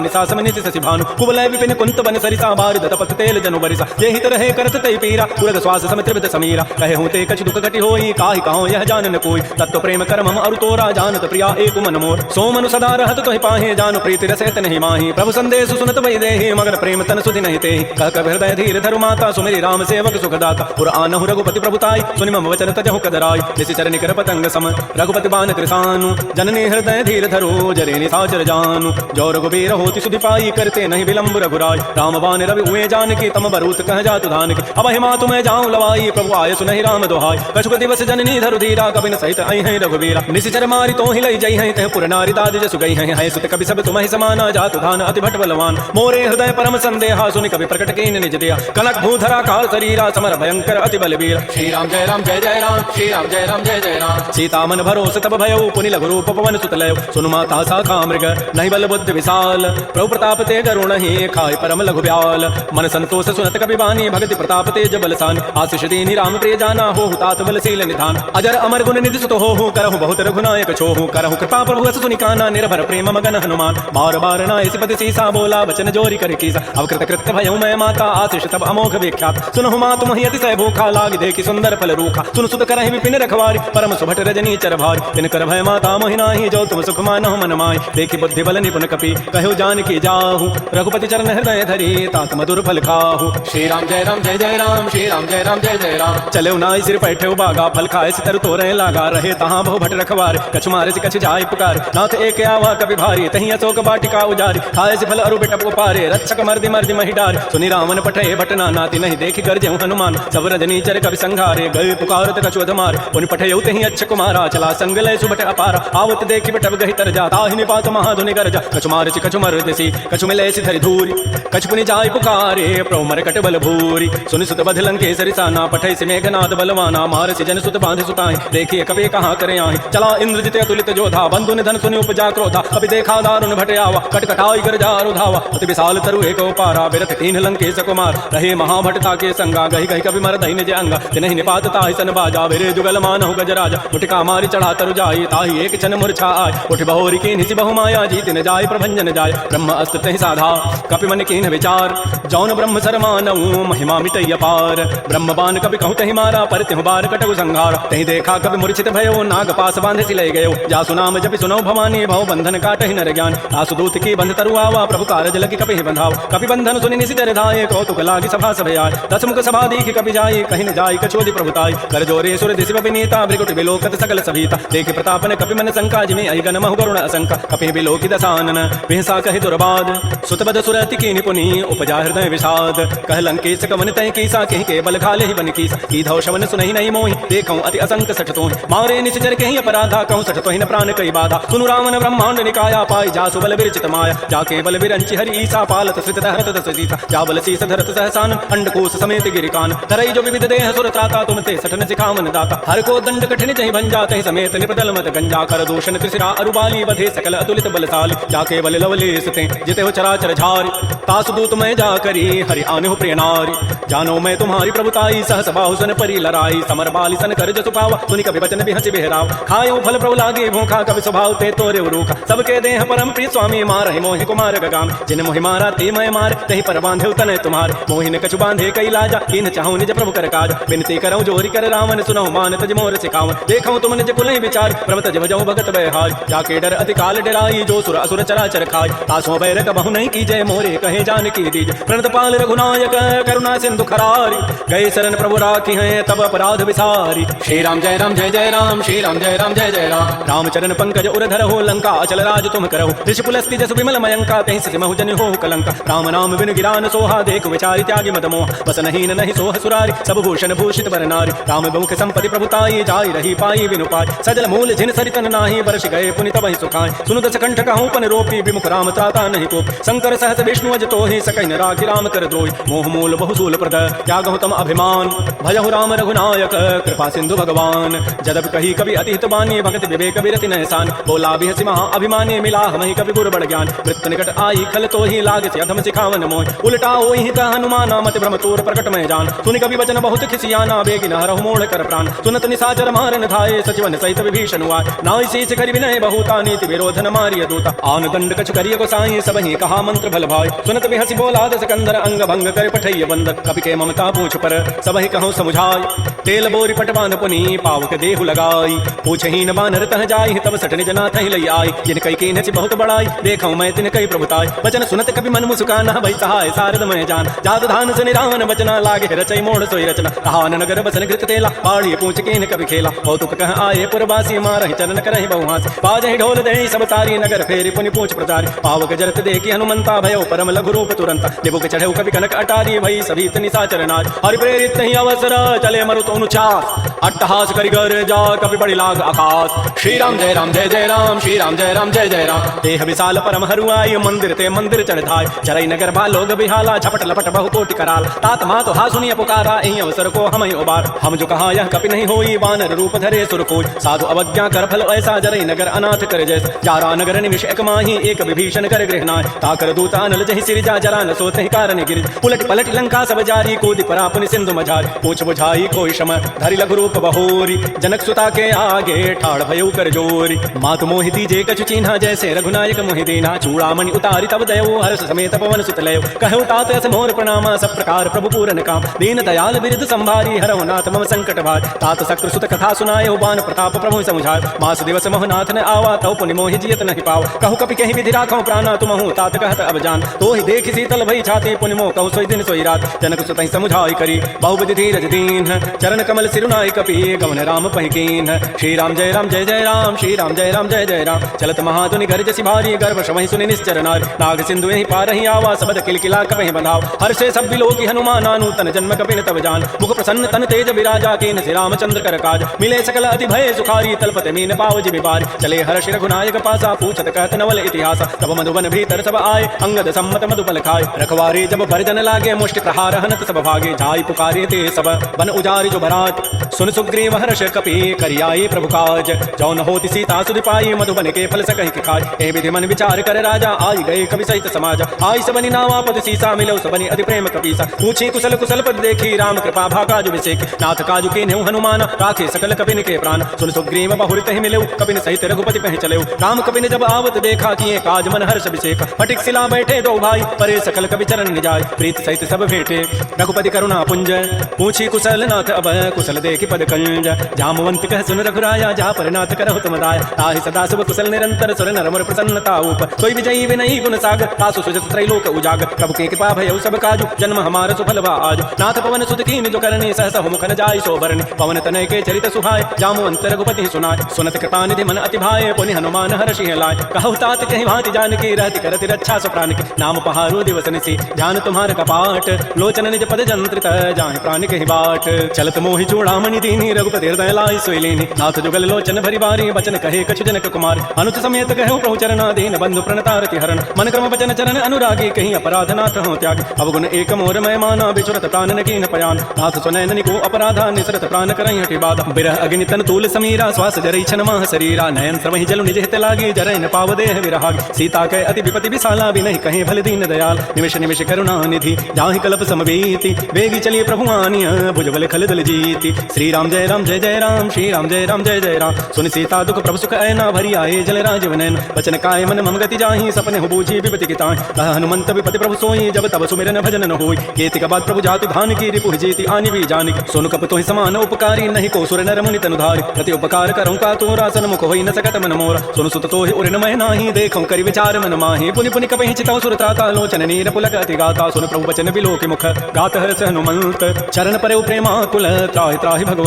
निसासम निति शशि भानु कुबलय विपिन कुंत बन सरिसा बारिद तपत तेल जनु बरिसा ये हित रहे करत तै पीरा पुरग श्वास समित्रित समीरा कहे हूँ ते कछ दुख घटि होई काहि कहो यह जानन कोई तत्व प्रेम कर्म अरु तोरा जानत प्रिया एक मन मोर सो मनु सदा रहत तोहि पाहे जानु प्रीति रसैत नहीं माही प्रभु संदेश सुनत वै देहि मगर प्रेम तन सुधि नहीं तेहि कह कह हृदय धीर धरु माता सुमेरी राम सेवक सुखदाता पुर आनहु रघुपति प्रभुताई सुनि मम वचन तजहु कदराई निसि चरण कर पतंग सम रघुपति बान कृसानु जननी हृदय धीर धरो जरे निसाचर जानु जो रघुबीर होति सुधि पाई करते नहीं विलंब रघुराई राम बान रवि उए जान की तम बरूत कह जातु धान की अब हिमा तुम्हें जाऊं लवाई प्रभु आय सुनहि राम दोहाई कछुक दिवस जननी धरु धीरा कबिन सहित आई है रघुबीरा निसिचर मारी तो ही लई जई है तह पुर नारी दाद जसु गई है सुत कवि सब तुम्हि समाना जातु धान अति भट बलवान मोरे हृदय परम संदेहा सुनि कवि प्रकट कीन निज दिया कनक भूधरा काल शरीरा समर भयंकर अति बलबीर श्री राम जय राम जय जय राम श्री राम जय राम जय जय राम सीता मन भरोस तब भयो पुनि लघु रूप पवन सुत लयो सुनु माता साखा मृग नहीं बल बुद्धि विशाल प्रभु प्रताप ते गरुण ही खाय परम लघु ब्याल मन संतोष सुनत कवि बानी भगति प्रताप तेज बलसान आशीष दीनि राम प्रिय जाना हो तात बलशील निधान अजर अमर गुण निधि सुत हो करहु बहुत रघुनायक छोहु करहु कृपा प्रभु अस सुनि काना निर्भर प्रेम मगन हनुमान बार बार नाय सिपति सीसा बोला वचन जोरी कर कीसा अवकृत कृत्य भयउ मैं माता आशीष तब अमोघ विख्यात सुनहु मात तुम यति सह भूखा लाग देखि सुंदर फल रूखा सुन सुत करहि विपिन रखवारी परम सुभट रजनी चर भारी तिन कर भय माता मोहिनाहि जो तुम सुख मानहु मन माय देखि बुद्धि बल निपुन कपि कहो जान की जाहु रघुपति चरण हृदय धरी तात मधुर फल खाहु श्री राम जय राम जय जय राम श्री राम जय राम जय जय राम चले नाई सिर बैठे बागा फल खाए सितर तोरे लागा रहे तहाँ बहु भट रखवार कछु मारे से कछु जाय पुकार नाथ एक आवा कवि भारी तही अशोक बाटिका उजारी खाए से फल अरु बेटप पारे रक्षक मर्दि मर्दि महिडार सुनि रावण पठे भटना नाति नहीं देखि गर्जे हनुमान सब रजनी चर कवि संघारे गए पुकारत कछु अधमार उन पठे तही अच्छ कुमारा चला संग लय सुबट अपारा आवत देखि बटब गहि तर जा ताहि निपात महाधुनि गरजा कछु मारे से कछु मर्दसी कछु मिले से धरि धूरी कछु पुनि जाय पुकारे प्रभु मर कट बल भूरी सुनि सुत बध लंकेसरि साना पठे से मेघनाद बलवाना मार से जन सुत बांध सुताई देखिए कवि कहाँ करे आए चला इंद्रजित अतुलित जोधा बंधु निधन सुनि उपजा क्रोधा अभी देखा दारुण भटे आवा कटकटाई गरजा रुधावा अति विशाल तरु एक पारा बिरथ कीन लंकेश कुमार रहे महाभटता के संगा गहि गहि कवि मर दहि निज अंगा तिनहि निपात ताहि सन बाजा विरे जुगल मानहु गजराजा उठिका मारी चढ़ा तरु जाई ताहि एक क्षण मूर्छा आय उठ बहोरी की निसि बहु माया जीत न जाय प्रभंजन जाय ब्रह्म अस्त्र तहि साधा कपि मन कीन विचार जौन ब्रह्म सरमानऊ महिमा मिटई अपार ब्रह्म बान कपि कहु तहि मारा पर तिहु बार कटउ संहार तहि देखा कपि मूर्छित भयो नाग पास बांधे सिलय गयो जासु नाम जपि सुनौ भवानी भव बंधन काटहि नर ज्ञान आसु दूत की बंध तरुआवा प्रभु कारज लगी कपि बंधाव कपि बंधन सुनि निसि तर धाये कौतुक लागी सभा सब आय दसमुख सभा दीख कपि जाई कहि न जाई कछोदि प्रभुताई कर जोरे सुर दिशि विनीता भृगुट विलोकत सकल सभीता देख प्रतापन कपि मन संका जिमे आई गन महु गरुण असंका कपि विलोकि दसानन बिहसा कहि दुर्बाद सुतबद सुरति की निपुनि उपजा हृदय विषाद कह लंकेश कवन तय कीसा कहि के बल खाले ही बन कीसा की धौ शवन सुनहि नहीं मोहि देखौ अति असंक सठ तोहि मारे निश्चर कहि अपराधा कहूँ सठ तोहि न प्राण कई बाधा सुनु रावण ब्रह्मांड निकाया पाई जासु बल विरचित माया जाके बल विरंचि हरि ईसा पालत श्रित धरत दस सीता जा बल शीस धरत सहसान अंडकोश समेत गिरिकान धरई जो विविध देह सुर त्राता तुम ते सठन सिखावन दाता हर को दंड कठिन जहि भंजा तहि समेत निपदल मत गंजा कर दूषण त्रिशिरा अरुबाली बधे सकल अतुलित बलशाली जाके बल लवलेस ते जिते हो चराचर झारी तासु दूत मैं जा करी हरि आने हो प्रिय नारी जानो मैं तुम्हारी प्रभुताई सहस बाहु सन परी लड़ाई समर बाली सन कर जसु पावा सुनि कवि बचन बिहसि बेहराव खायो फल प्रभु लागे भूखा कवि स्वभाव ते तोरे रूखा सबके देह परम प्रिय स्वामी मार ही मोहि कुमार गगाम जिन मोहि मारा ते मैं मार तहि पर बांधे तने तुम्हारे मोहि न कछु बांधे कई लाजा कीन चाहूं निज प्रभु कर काज बिनती करऊं जोरी कर रावण सुनहु मान तज मोर सिखावन देखऊं तुम निज कुलहि विचार प्रभु तज भजऊं भगत बहार जाके डर अति काल डराई जो सुर असुर चराचर खाय तासो बैरक बहु नहीं कीजय मोरे कहे कहे जानकी दीज प्रणत पाल रघुनायक करुणा सिंधु खरारी गए शरण प्रभु राखी हैं तब अपराध विसारी श्री राम जय राम जय जय राम श्री राम जय राम जय जय राम रामचरण पंकज उरधर हो लंका अचल राज तुम करहो ऋषिपुलस्ति जस विमल मयंका कहीं सिमहु जन हो कलंका राम नाम बिन गिरान सोहा देख विचारि त्यागी मद मोह बस नहीं नहीं सोह सुरारी सब भूषण भूषित बर नारी राम बहुख संपति प्रभुताई जाई रही पाई बिनु पाई सजल मूल जिन सरितन नाही बरस गए पुनि तबहि सुखाय सुनु दस कंठ कहूँ पन रोपी विमुख राम त्राता नहीं को शंकर सहस विष्णु अज तोहि सकहि न राखी राम कर द्रोहि मोह मूल बहुसूल प्रद त्यागहु तम अभिमान भजहु राम रघुनायक कृपा सिंधु भगवान जदब कही कवि अति हित बानी भगत विवेक विरति नहसान बोला बिहसि महा अभिमानी मिला हमहि कवि गुर बड़ ज्ञान मृत्यु निकट आई खल तो ही लाग से अधम सिखावन मोह उल्टा ओहि का हनुमान मति भ्रम तोर प्रकट में जान सुनि कवि वचन बहुत खिसियाना बेगी हरहु मोड़ कर प्राण सुनत निसाचर मारन धाये सचिवन सहित विभीषण हुआय नाई शीस करि विनय बहुता नीति विरोधन मारिय दूता आन दंड कछु करिय गोसाई सबहि कहा मंत्र भल भाई सुनत बिहसि बोला दस कंदर अंग भंग कर पठैय बंदर कपि के ममता पूछ पर सबहि कहूँ समुझाय तेल बोरी पटवान पुनि पावक देहु लगाई पूछहि न बानर तह जाई तब सठ निज नाथ ही लई आई जिन कई की नच बहुत बड़ाई देखौ मैं तिन कई प्रभुताई वचन सुनत कवि मन मुस्काना भई सहाय सारद मैं जान जात धान से निरावन बचना लागे रचई मोड़ सोई रचना कहान नगर बसन घृत तेला पाड़ी पूछ के कवि खेला कौतुक कह आए पुरवासी मारहि चरण करहि बहुहास बाजहि ढोल देहि सब तारी नगर फेरी पुनि पूछ प्रचारी पावक जरत देखी हनुमंता भयो परम लघु रूप तुरंत निबुक चढ़ऊ कवि कनक अटारी भई सभी निशाचर नाच हरि प्रेरित ही अवसर चले मरुत अनुचास अट्टहास करिगर जा कवि बड़ी लाग आकाश श्री राम जय राम जय जय राम श्री राम जय राम जय जय राम देह विशाल परम हरुआई मंदिर ते मंदिर चढ़ाय चरई नगर बालोग बिहाला झपट लपट बहु कोटि कराल तात मात हा सुनिय पुकारा एहि अवसर को हम उबार हम जो कहा यह कपि नहीं होई वानर रूप धरे सुर कोई साधु अवज्ञा कर फल ऐसा जरई नगर अनाथ कर जैस जारा नगर निमिष एक माही एक विभीषण कर गृहनाय ताकर दूता अनल जहि सिरजा जरा न सोते कारण गिर उलट पलट लंका सब जारी कूदि परा पुनि सिंधु मझारी पूछ बुझाई कोई शम धरि लघु रूप बहोरी जनक सुता के आगे ठाड़ भयउ कर जोरी मात मोहि दीजे कछु चिन्हा जैसे रघुनायक मोहि देना चूड़ामणि उतारी तब दयो हर्ष समेत पवन सुत लयो कहु तात अस मोर प्रणामा सब प्रकार प्रभु पूरन काम दीन दयाल बिरद संभारी हरहु नाथ मम संकट भार तात सक्र सुत कथा सुनायो बान प्रताप प्रभु समुझाय मास दिवस मोहनाथ न आवा तौ पुनि मोहि जियत नहीं पाव कहु कपि कहि विधि राखौ प्राणा तुमहु तात कहत अब जान तो ही देख शीतल भई छाती पुनि मोह कहु सोई दिन सोई रात जनक सुत समुझाई करी बहुविधि धीरज दीन चरण कमल सिरुनाई कपि गवन राम पहिकीन श्री राम जय राम जय जय राम श्री राम जय राम जय जय राम चलत महाधुनि गर्ज सिभारी गर्भ शमहि सुनि निश्चर नार नाग सिंधु यहि पारहि आवा सबद किलकिला कपहि बंधाव हर्षे सब बिलोकी हनुमान नूतन जन्म कपिन तब जान मुख प्रसन्न तन तेज विराजा कीन श्री रामचंद्र कर काज मिले सकल अति भय सुखारी तलपत मीन पावज बिबारी चले हर्ष रघुनायक पासा पूछत कहत नवल इतिहास तब मधुबन भीतर सब आए अंगद सम्मत मधुबल खाए रखवारे जब भरजन लागे मुष्टि प्रहार हनत सब भागे जाई पुकारे ते सब बन उजारि जो भरात सुन सुग्रीव हर्ष कपि करियाई प्रभु काज जौन होति सीता सुधि पाई मधुबन के फल सकहि के खाय ए विधि मन विचार कर राजा आई गए कवि सहित समाज आई सबनि नावा पद सीसा मिलो सबनि अति प्रेम कपीसा पूछी कुशल कुशल पद देखी राम कृपा भागा जो विसेख नाथ काजु के नेहु हनुमान राखे सकल कपिन के प्राण सुन सुग्रीव बहुरित ही मिलो कपिन सहित रघुपति पह चले राम कपिन जब आवत देखा किए काज मन हर्ष विसेख फटिक सिला बैठे दो भाई परे सकल कवि चरण निजाय प्रीत सहित सब भेटे रघुपति करुणा पुंज पूछी कुशल नाथ अब कुशल देखी पद कंज जामवंत कह सुन रघुराया जा पर नाथ करहु तुम दाया ताहि सदा शुभ कुशल निरंतर सुर नर मोर प्रसन्नता ऊपर सोई विजयी विनयी गुण सागर तासु सुजस त्रैलोक उजागर प्रभु के कृपा भयउ सब काजु जन्म हमार सुफल बा आज नाथ पवन सुत कीन जो करनी सहस मुख न जाय सोबरनी पवन तनय के चरित सुहाय जामवंत रघुपति सुनाय सुनत कृपा निधि मन अति भाय पुनि हनुमान हर्षि लाय कहु तात कहि भांति जानकी रहति करति रक्षा सो प्राण की नाम पहारो दिवस निसी ध्यान तुम्हार कपाट लोचन निज पद जंत्रित जाहि प्राण कहि बाट चलत मोहि चूड़ामणि दीनी रघुपति हृदय लाई सोई लेनी नाथ जुगल लोचन भरि बारी बचन कहे कछु जनक कुमार अनुच समेत कहु प्रभु चरणा दीन बंधु प्रणतारति हरण मन क्रम वचन चरण अनुरागी कहीं अपराध नाथ हो त्याग अवगुण एक मोर मैं माना बिचुरत प्राणन कीन पयान नाथ सुनैन को अपराधा निसरत प्राण करहि हटि बाधा बिरह अग्नि तन तूल समीरा श्वास जरई छन माह शरीरा नयन श्रमहि जल निज हित लागी जरय न पाव देह विराग सीता के अति विपति विशाला भी नहीं कहीं भल दीन दयाल निमिष निमिष करुणा निधि जाहि कल्प समवेति वेगी चलिए प्रभु आनिय भुजबल खल दल जीति श्री राम जय राम जय जय राम, श्री राम जय राम जय जय राम। सुन सीता दुख प्रभु सुख ऐना भरी आए, जल राजीव नयन वचन काय मन मम गति जाहि, सपने हो बूझी विपति किताहि। कह हनुमंत विपति प्रभु सोई, जब तब सुमिरन भजन न होई। केति के बाद प्रभु जातु धान की, रिपु जीति आनि भी जानि। सोनु कप तोहि समान उपकारी, नहीं को सुर नर मुनि तनुधारि। प्रति उपकार करऊँ का तोरा, सन्मुख होई न सकत मन मोरा। सोनु सुत तोहि उरिन मह नाही, देखऊँ करि विचार मन माहि। पुनि पुनि कपहि चितऊ सुर त्राता, लोचन नीर पुलक अति गाता। सुन प्रभु वचन बिलो के मुख, गात हर्ष हनुमंत। चरण परे प्रेमा कुल, त्राहि त्राहि भगवंत।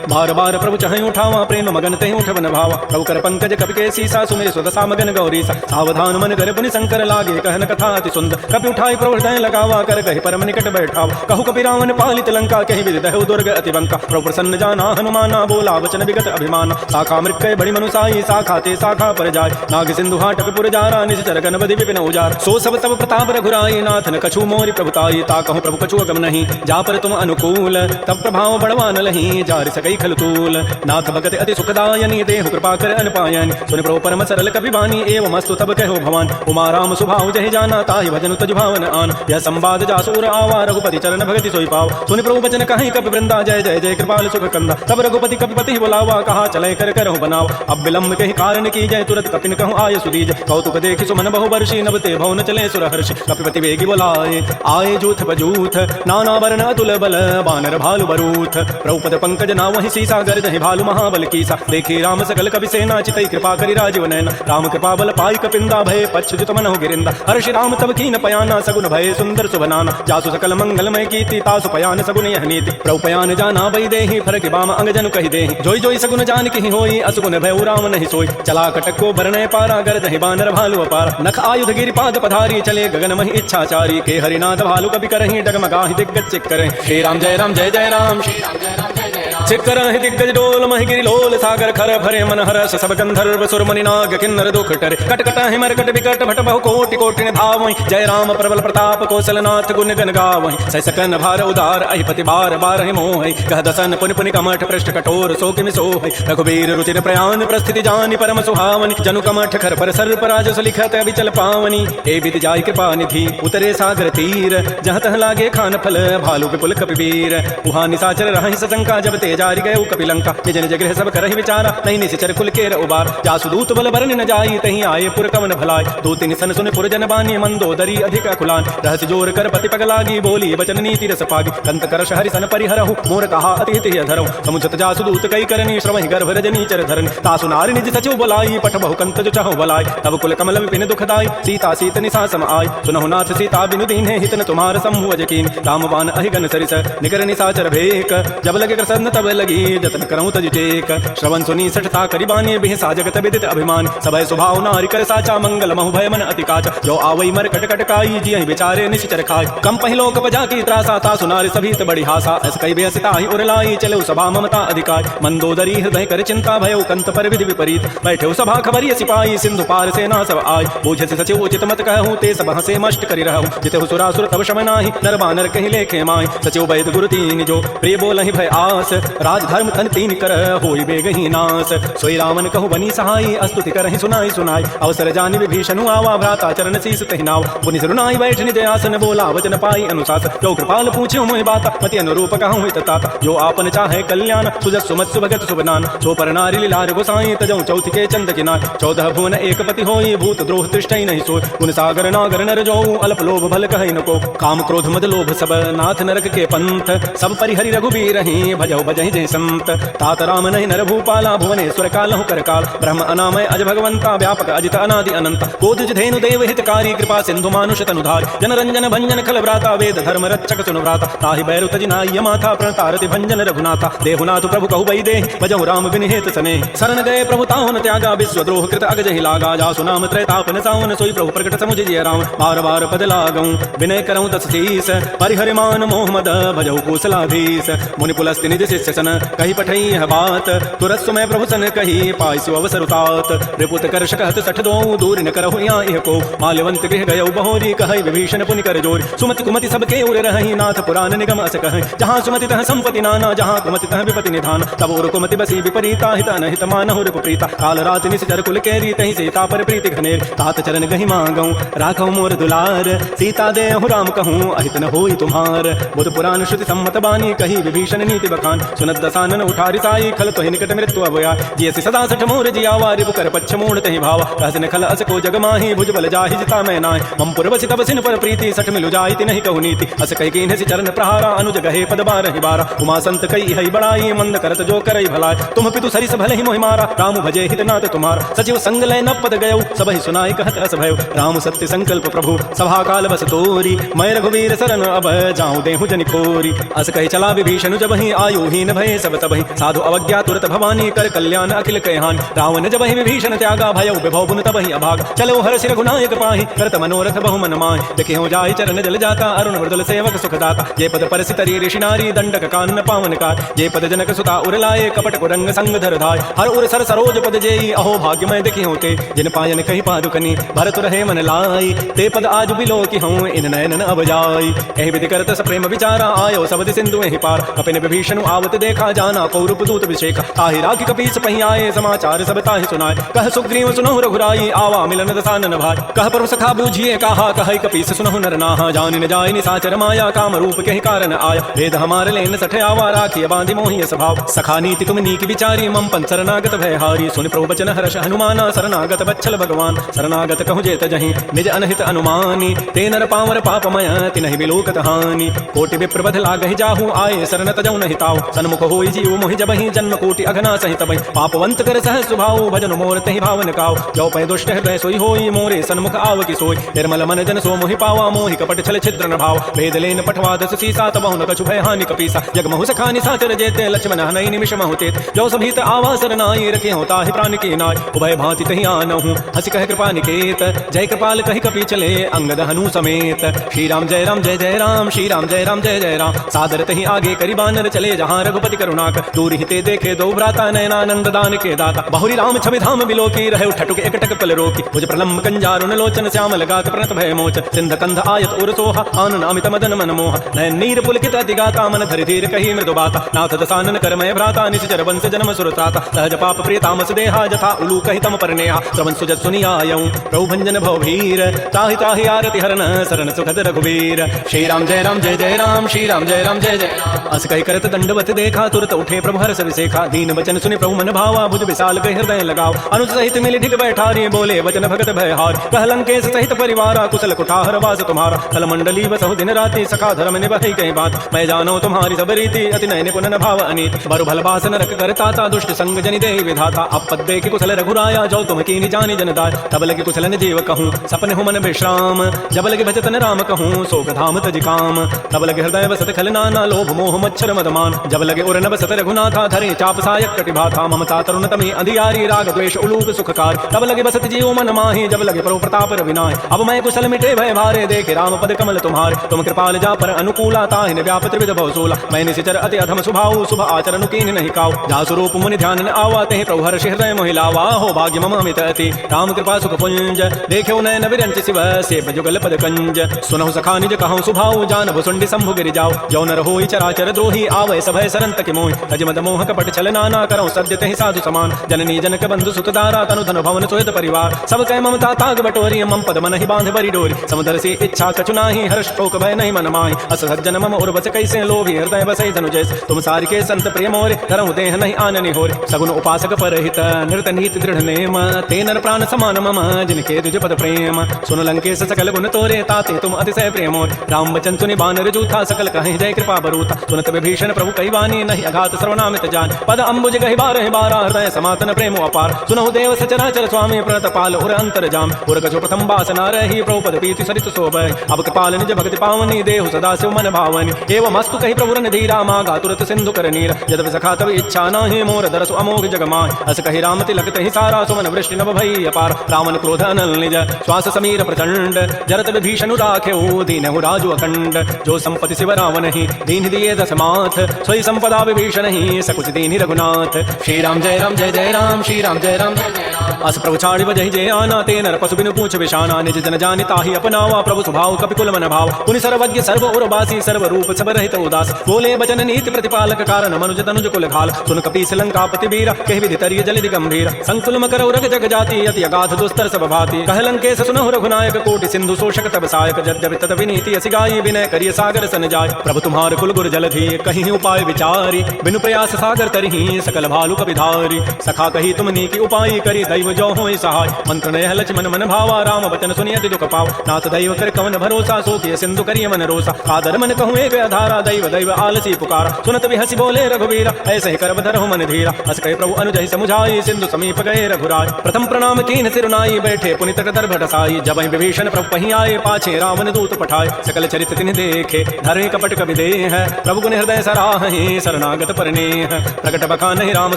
बार बार प्रभु चहै उठावा, प्रेम मगन तेहि उठवन भावा। प्रभु कर पंकज कपि के सीसा, सुमिर सुदशा मगन गौरीसा। सावधान मन कर पुनि शंकर लागे, कहन कथा अति सुंदर। कपि उठाई प्रभु हृदय लगावा, कर कहि परम निकट बैठावा। कहु कपि रावण पालित लंका, कहि विधि दहु दुर्ग अति बंका। प्रभु प्रसन्न जाना हनुमाना, बोला वचन विगत अभिमाना। साखा मृक्कय बड़ी मनुसाई, साखा ते साखा पर जाय। नाग सिंधु हाटक पुर जारा, निश्चर गणपति विपिन उजार। सो सब तब प्रताप रघुराई, नाथन कछु मोरि प्रभुताई। ता कहूँ प्रभु कछु अगम नहीं, जा पर तुम अनुकूल। तब प्रभाव बड़वान लही, जार सकई खल तूल। नाथ भगत अति सुखदायनी, देहु कृपा कर अनपायनि। सुन प्रभु परम सरल कपि बानी, एवं अस्तु तब कहो भवान। उमा राम सुभाव जहि जाना, ताहि भजन तज भावन आन। यह संवाद जासुर आवा, रघुपति चरण भगति सोई पाव। सुनि प्रभु बचन कहि कपि वृंदा, जय जय जय कृपाल सुख कंदा। तब रघुपति कपिपति बुलावा, कहा चलै कर करहु बनाव। अब विलंब कहि कारण की जय, तुरत कपिन कहूँ आय सुदीज। कौतुक देखि सुमन बहु वर्षी, नभ ते भवन चले सुर हर्षि। कपिपति वेगी बोलाए, आए जूथ बजूथ। नाना वर्ण अतुल बल, बानर भालु बरूथ। प्रभु पद पंकज नावहि सीसा, गर्दहि भालु महाबल कीसा। देखी राम सकल कपि सेना, चितई कृपा करि राजीव नयना। राम कृपा बल पाई कपिंदा, भय पच्छुत मनहु गिरिंदा। हर्षि राम तब कीन पयाना, सगुन भय सुंदर सुभनाना। जासु सकल मंगलमय कीर्ति, तासु पयान सगुन यह नीति। प्रभु पयान जाना बई देहि, फरक बाम अंग जनु कहि देहि। जोई जोई सगुन जान कहि होई, असुगुन भय राम नहीं सोई। चला कटक को भरने पारा, गर्दहि बानर भालु अपार। नख आयुध गिरिपाद पधारी, चले गगन महि इच्छाचारी। के हरिनाथ भालु कपि करहि, डगमगाहि दिग्गज चिक करहि। श्री राम जय राम जय जय राम, श्री राम जय राम जय जय राम। चिक्कर दिग्गज डोल महि गिरि लोल, सागर खर भरे मन हरस। सब गंधर्व सुर मुनि नाग किन्नर दुख टरे। कट कट हिमर कट विकट भट बहु कोटि कोटि धावहि। जय राम प्रबल प्रताप, कौशलनाथ गुण गन गावहि। सै सकन भार उदार, अहिपति बार बार हि मोहि। कह दसन पुनि पुनि कमठ, पृष्ठ कठोर सो किमि सोहि। रघुबीर रुचिर प्रयान, प्रस्थिति जानि परम सुहावनि। जनु कमठ खर पर सर्प राजस, लिखत अविचल पावनि। ए विधि जाय कृपा निधि, उतरे सागर तीर। जहाँ तह लागे खान फल, भालु विपुल कपिवीर। उहाँ निसाचर रहहि सशंका, जब ते जारि गए कपिलंका। निज निज गृह सब करहि विचारा, नहीं निशिचर कुल केर उबार। जासु दूत बल बरनि न जाई, तहीं आए पुर कवन भलाय। दो तीन सन सुन पुर जन बानी, मंदोदरी अधिक अकुलान। रहस्य जोर कर पति पग लागी, बोली वचन नीति रस पागी। कंत करश हरि सन परिहरहु, मोर कहा अति हित धरहु। समुझत जासु दूत कई करनी, श्रवहि गर्भ रजनी चर धरनि। तासु नारि निज सचिव बोलाई, पठ बहु कंत जो चहु बलाई। तब कुल कमल विपिन दुखदाई, सीता सीत निसा सम आय। सुनहु नाथ सीता बिनु दीन्हे, हितन तुम्हार समूह यकीन। रामबान अहिगन सरिस, निकर निसाचर भेक। जब लगे प्रसन्न तब लगी, जतन करऊँ तज टेक। श्रवण सुनी सठता करिबानी, बिहसा जगत विदित अभिमान। सभय स्वभाव नारि कर साचा, मंगल महु भय मन अति काचा। जो आवई मर कट कट काई, जियहि विचारे निश्चर खाय। कम पहिलो कप जाकी त्रासा, तासु नारि सभीत बड़ी हासा। ऐस कई बेअसिताहि उर लाई, चलऊ सभा ममता अधिकार। मंदोदरी हृदय कर चिंता, भयउ कंत पर विधि विपरीत। बैठे सभा खबरिय सिपाही, सिंधु पार सेना सब आय। बूझे सचिव उचित मत कहूँ, ते सब हसे मष्ट करि रहूँ। जितहु सुरासुर तब शम नाही, नर बानर कहि लेखे माय। सचिव वैद गुरु तीन जो, प्रिय बोलहि भय आस। राजधर्म तन तीन कर, होई बेगहि नास। सोई रामन कहु बनी सहाई, अस्तुति करहि सुनाई सुनाई। अवसर जानि विभीषणु आवा, भ्राता चरण शीस तहि नाव। पुनि सिरुनाई बैठ निज आसन, बोला वचन पाई अनुशास। जो कृपाल पूछ्यो मोहि बाता, मति अनुरूप कहूँ हित तात। जो आपन चाहे कल्याण, सुजस सुमत सुभगत शुभनान। सो पर नारि लीलार गोसाई, तजौ चौथ के चंद किनार। 14 भुवन एक पति होई, भूत द्रोह तिष्ठै नहीं सोई। गुण सागर नागर नर जो, अल्प लोभ भल कहै न को। काम क्रोध मद लोभ सब, नाथ नरक के पंथ। सब परिहरि रघुबीर ही, भजौ भजहि जय संत। तात राम नहीं नर भूपाला, भुवनेश्वर कालहु कर काल। ब्रह्म अनामय अज भगवंता, व्यापक अजित अनादि अनंत। कोदज धेनु देव हितकारी, कृपा सिंधु मानुष तनुधार। जन रंजन भंजन खल व्राता, वेद धर्म रक्षक सुनु व्राता। ताहि बैरु तजि नाय माथा, प्रणतारति भंजन रघुनाथा। देहुनाथ प्रभु कहु बई देहि, भजहु राम बिन हेत सने। शरण गए प्रभु ताहुन त्यागा, विश्वद्रोह कृत अगजहि लागा। जासु नाम त्रैतापन सावन, सोई प्रभु प्रकट समुझ जिय राम। बार बार पद लागऊं, विनय करऊं दस शीस। परिहरि मान मोह मद, भजहु कौशलाधीश। मुनि पुलस्त्य निज शिष्य सन, कहि पठई यह बात। तुरत सुमय प्रभु सन कही, पाइसु अवसर उतात। रिपुत कर शकहत सठ दो, दूर न करहु यहाँ इह को। माल्यवंत गृह गयौ बहोरी, कहै विभीषण पुनि कर जोर। सुमति कुमति सबके उर रहहि, नाथ पुराण निगम अस कहै। जहाँ सुमति तह संपति नाना, जहाँ कुमति तह विपति निधान। तब उर कुमति बसी विपरीता, हित अनहित मानहु रिपु प्रीता। काल रात निश्चर कुल केरी, तहि सीता पर प्रीति घनेर। तात चरण गहि मांगऊं, राखौ मोर दुलार। सीता देहु राम कहूँ, अहित न होई तुम्हार। बुध पुराण श्रुति सम्मत बानी, कही विभीषण नीति बखान। सुनत दसानन उठारी साई खल तो निकट मृत्यु अभया जियसि सदा सठ मोर जियावा रिपु कर पच्छ मूढ़ तहि भावा कहसिन खल अस को जग माही भुज बल जाहि जिता मैं नाय मम पुरवसि तब सिन पर प्रीति सठ मिलु जाई नहीं कहु नीति अस कहि कीन्ह सि चरण प्रहारा अनुज गहे पद बारहि बारा उमा संत कई हई बड़ाई मंद करत जो करई भलाई तुम पितु सरिस भले ही मोहि मारा राम भजे हित नाथ तुम्हारा सचिव संग लय न पद गयो सब ही सुनाई कहत अस भयो राम सत्य संकल्प प्रभु सभा काल बस तोरी मैं रघुवीर शरण अब जाऊं देहु जनि खोरी अस कहि चला विभीषण जब ही आयु हीन भय सब तबहि साधु अवज्ञा तुरत भवानी कर कल्याण अखिल कहहान रावण जब ही विभीषण त्यागा भयो विभव पुन तबहि अभाग चलो हर्षि रघुनायक पाहि करत मनोरथ बहु मन माहि देखे हो जाय चरण जल जाता अरुण मृदुल सेवक सुखदाता जे पद परसि तरी ऋषि नारी दंडक कानन पावन कार जे पद जनक सुता उरलाए कपट कुरंग संग धर धाय हर उर सर सरोज पद जेई अहो भाग्य मैं देखी होते जिन पायन कहि पादुकनी भरत रहे मन लाई ते पद आज बिलो की हूँ इन नयन अब जाई एहि विधि करत स प्रेम विचारा आयो सबदि सिंधु एहि पार कपिन विभीषण आवत देखा जाना कौरव दूत विषेख ताहि राखी कपीस पहि आए समाचार सब ताहि सुनाए कह सुग्रीव सुनहु रघुराई आवा मिलन दसानन भाई कह पर सखा बूझिए कहा कह कपीस सुनहु नर नाहा जान न जाय निसाचर माया काम रूप के कारण आया वेद हमार लेन सठ आवा राखी बांधि मोहि स्वभाव सखा नीति तुम नीक विचारी मम पन शरणागत भय हारी सुन प्रवचन हर्ष हनुमाना शरणागत बच्छल भगवान शरणागत कहु जेत जहि निज अनहित अनुमानी ते नर पावर पापमय तिनहि बिलोकत हानि कोटि विप्रबध लागहि जाहु आए शरण तजौ नहि ताऊ सन्मुख होई जीव मोहि जबहि जन्म कोटि अघना सहित बहि पापवंत कर सह सुभाव भजन मोर तहि भावन काऊ जो पै दुष्ट हृदय सोई होई मोरे सन्मुख आव की सोई निर्मल मन जन सो मोहि पावा मोहि कपट छल छिद्र न भाव वेद लेन पठवा दस सीसा तबहु न कछु भय हानि कपीसा जग महु सखा निसाचर जेते लक्ष्मण हनई निमिष महु जो सभीत आवा सरनाई रखे होता है प्राण की नाय उभय भांति तहि आनहु हसि कह कृपा निकेत जय कृपाल कहि कपि चले अंगद हनु समेत श्री राम जय राम जय जय राम श्री राम जय राम जय जय राम सादर तहि आगे करि बानर चले जहाँ रघुपति करुणाक दूर हिते देखे दो भ्राता नयनानंद दान के दाता बहुरी राम छवि धाम बिलोकी रहे ठटुक एकटक पल रोकी भुज प्रलम्ब कंजारुन लोचन श्याम लगात प्रणत भय मोच सिंध कंध आयत उर सोहा आनन अमित मदन मन मोह नयन नीर पुलकित अतिगाता मन धरि धीर कहि मृदु बाता नाथ दसानन करमय भ्राता निश्चर वंश जन्म सुरताता सहज पाप प्रिय तामस देहा जथा उलू कहि तम परनेहा श्रवण सुजत सुनि आयऊं प्रभु भंजन भव भीर ताहि ताहि आरति हरन शरण सुखद रघुवीर श्री राम जय राम जय जय राम श्री राम जय राम जय जय अस कहि करत दंडवत देखा तुरत उठे प्रभु हर्ष विसेखा दीन वचन सुनि प्रभु मन भावा भुज विशाल कहि हृदय लगाओ अनुज सहित मिलि ढिग बैठारी बोले वचन भगत भय हार कह लंकेश सहित परिवारा कुशल कुठार वास तुम्हारा कल मंडली बसहु दिन राति सखा धर्म निभहि कहीं बात मैं जानो तुम्हारी सब रीति अति नयन पुनन भाव अनीत बरु भल बास नरक करताता दुष्ट संग जनि दे विधाता अपद देख कुशल रघुराया जो तुम कीनि जानि जनदाय तब लगे कुशलन जीव कहूँ सपने हो मन विश्राम जब लगे भजतन राम कहूँ शोक धाम तज काम तब लगे हृदय बसत खल नाना लोभ मोह मच्छर मदमान जब लगे उर न बसत रघुनाथा धरे चाप सायक कटिभाथा ममता तरुण तमी अंधियारी राग द्वेष उलूक सुखकार तब लगे बसत जीव मन माही जब लगे प्रभु प्रताप रविनाय अब मैं कुशल मिटे भय भारे देखे राम पद कमल तुम्हारे तुम कृपाल जा पर अनुकूला ताहि व्याप त्रिविध भवसूला मैंने सिचर अति अधम सुभाव शुभ आचरण कीन नहीं काऊ जा स्वरूप मुनि ध्यान आवा ते प्रभु हर्ष हृदय मोहिलावा हो भाग्य मम अमित अति राम कृपा सुख पुंज देखो नयन विरंच शिव से जुगल पद कंज सुनहु सखा निज कहूँ सुभाव जान भुसुंडी शंभु गिरि जाओ जो नर होई चराचर द्रोही आवै सभय सरंत के मोहि तज मद मोह कपट छल नाना करौ सद्य तहि साधु समान जननी जनक बंधु सुत दारा तनु धन भवन सोहित परिवार सब कह ममता ताग बटोरी मम पद मन ही बांध बरी डोरी समुदर से इच्छा कछु नाही हर्ष शोक भय नहीं मन माहि अस सज्जन मम उर बस कैसे लोभी हृदय बसई धनु जैस तुम सारि के संत प्रिय मोरे धरहु देह नहीं आननि होरे सगुन उपासक परहित नृत नीति दृढ़ नेम ते नर प्राण समान मम जिनके तुझ पद प्रेम सुन लंकेश सकल गुण तोरे ताते तुम अतिशय प्रेम राम बचन सुनि बानर जूथा सकल कहि जय कृपा बरूता सुनत विभीषण प्रभु कई वानी नहीं अघात सर्वनामित जान पद अम्बुज गहि बारह बारा हृदय समातन प्रेम अपार सुनहु देव सचराचर स्वामी प्रतपाल उर अंतर जाम उर गजो प्रथम वासना रही प्रभु पद पीति सरित शोभय अब कृपाल निज भक्ति पावनी देहु सदा शिव मन भावनी एवं मस्तु कहि प्रभु रन धीरा मागा तुरत सिंधु कर नीर यद सखा तब इच्छा नाही मोर दरसु अमोघ जगमाय अस कहि राम तिलक तहि सारा सुमन वृष्टि नभ भई अपार रावण क्रोध अनल निज श्वास समीर प्रचंड जरत विभीषण राखेउ दीनहु राजु अखंड जो संपत्ति शिव रावण ही दीन दिए दस माथ सोई संपदा विभीषण ही सकुच दीनि रघुनाथ श्री राम जय राम जय जय राम श्री राम जय राम जय जय राम अस प्रभु छाड़ि बजहि जय आना ते नर पशु बिनु पूछ विशाना निज जन जानि ताहि अपनावा प्रभु स्वभाव कपिकुल मन भाव पुनि सर्वज्ञ सर्व उर्वासी सर्व रूप सब रहित उदास बोले बचन नीति प्रतिपालक कारण मनुज तनुज कुल घाल सुन कपीस लंकापति वीर कहि विधि तरिय जलिधि गंभीर संकुल मकर उरग जग जाति अति अगाध दुस्तर सब भाति कह लंकेश सुनहु रघुनायक कोटि सिंधु शोषक तब सायक जद्यपि तद विनीति असि गाई विनय करिय सागर सन जाय प्रभु तुम्हार कुल गुर जलधि कहीं उपाय विचार तारी बिनु प्रयास सागर तरही सकल भालु कपिधारी सखा कही तुमनी की उपाय करी दैव जो होई सहाय मंत्र नय लक्ष्मण मन भावा राम वचन सुनिय अति दुख पाव नाथ दैव कर कवन भरोसा सो किय सिंधु करिय मन रोसा आदर मन कहूँ एक आधारा दैव दैव आलसी पुकारा सुनत भी हसी बोले रघुवीरा ऐसे ही कर धरहु मन धीरा हस कहे प्रभु अनुजहि समुझाई सिंधु समीप गए रघुराय प्रथम प्रणाम कीन सिरुनाई बैठे पुनि तट दर भटसाई जब विभीषण प्रभु पही आए पाछे रावण दूत पठाए सकल चरित तिन्हि देखे धरे कपट कवि देह प्रभु गुण हृदय सराहि शरणागत परनेह प्रकट बखानहि राम